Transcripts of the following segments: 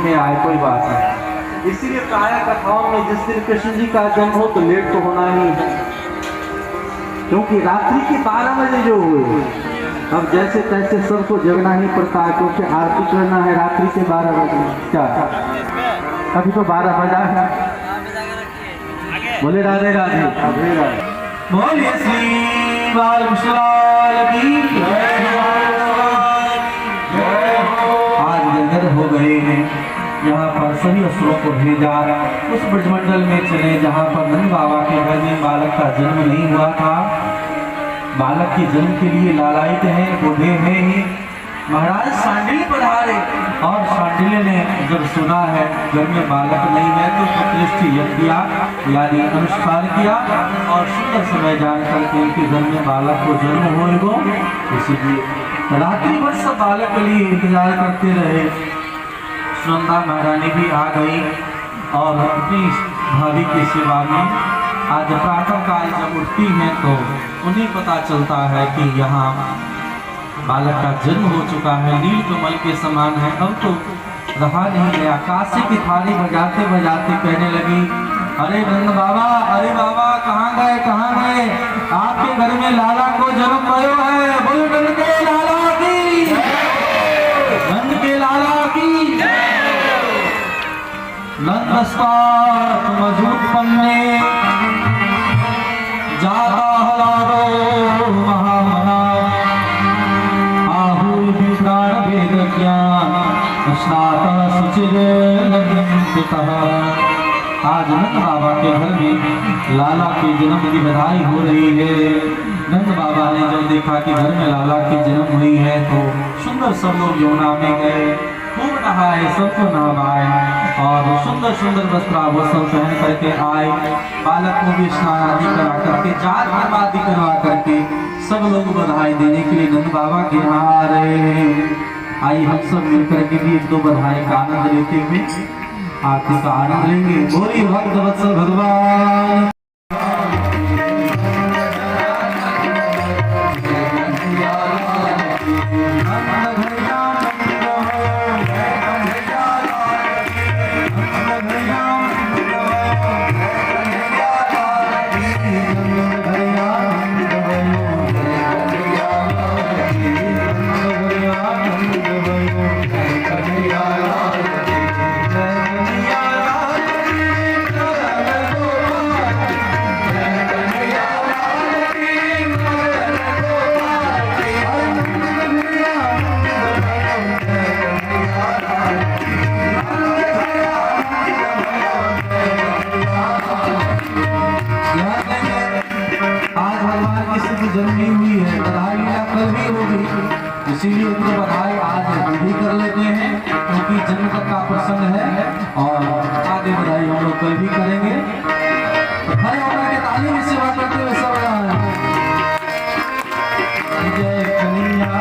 देखने आए, कोई बात नहीं। इसीलिए काया कथाओं में जिस दिन कृष्ण जी का जन्म हो तो लेट तो होना ही है, क्योंकि रात्रि के 12 बजे जो हुए, अब जैसे तैसे सबको जगना ही पड़ता है, क्योंकि आरती करना है रात्रि के 12 बजे। क्या अभी तो 12 बजा है। बोले राधे राधे, राधे राधे। बोलिए श्री बाल की आज निर्गत हो गए हैं। यहाँ पर सभी असुरों को भेजा उस ब्रजमंडल में चले जहाँ पर नंद बाबा के घर में बालक का जन्म नहीं हुआ था। बालक के जन्म के लिए लालायित हैं, बूढ़े हैं ही। महाराज सांडिल्य पधारे और सांडिल्य ने जब सुना है घर में बालक नहीं है तो प्रतिष्ठित यज्ञ किया, यानी अनुष्ठान किया और सुंदर समय जान करके उनके घर में बालक को जन्म होएगा। इसीलिए रात्रि भर सब बालक के लिए इंतजार करते रहे। सुनंदा महारानी भी आ गई और अपनी भाभी की सेवा में आज प्रातः काल जब उठती हैं तो उन्हें पता चलता है कि यहाँ बालक का जन्म हो चुका है। नील कमल के समान है। अब तो रहा नहीं गया। काशी की थाली बजाते बजाते कहने लगी, अरे नंद बाबा, अरे बाबा कहाँ गए, कहाँ गए? आपके घर में लाला को जन्म भयो है। बोलो नंद के लाला की, नंद के लाला की। नंदस्तार मजूद पन्ने जाता हलारो महामना आहु विप्राण वेद ज्ञान स्नातः सुचिर लगितः। आज नंद बाबा के घर में लाला के जन्म की बधाई हो रही है। नंद बाबा ने जब देखा कि घर में लाला की जन्म हुई है तो सुंदर सब लोग यमुना में गए, खूब नहाए, सबको नहवाए और सुंदर सुंदर वस्त्राभूषण पहन करके आए। बालक को भी स्नान आदि करा करके, जात आदि करवा करके सब लोग बधाई देने के लिए नंद बाबा के यहाँ आ रहे हैं। आइए हम सब मिलकर के भी एक दो बधाई का आनंद लेते हुए आरती का आनंद लेंगे। बोली भक्त वत्सल भगवान। जन्मी हुई है, बधाई कल भी होगी, इसीलिए उनको बधाई आज हम भी कर लेते हैं क्योंकि जन्म का प्रसंग है और आगे बधाई हम लोग कल भी करेंगे। भाई होकर के ताली में सेवा करते हुए सब जय कन्हैया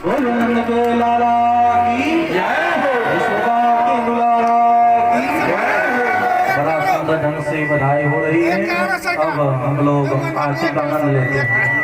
बोलो नंद के लाला की यशोदा के दुलारा की बड़ा सुंदर ढंग से बधाई हो रही है। अब हम लोग आरती का आनंद लेते हैं।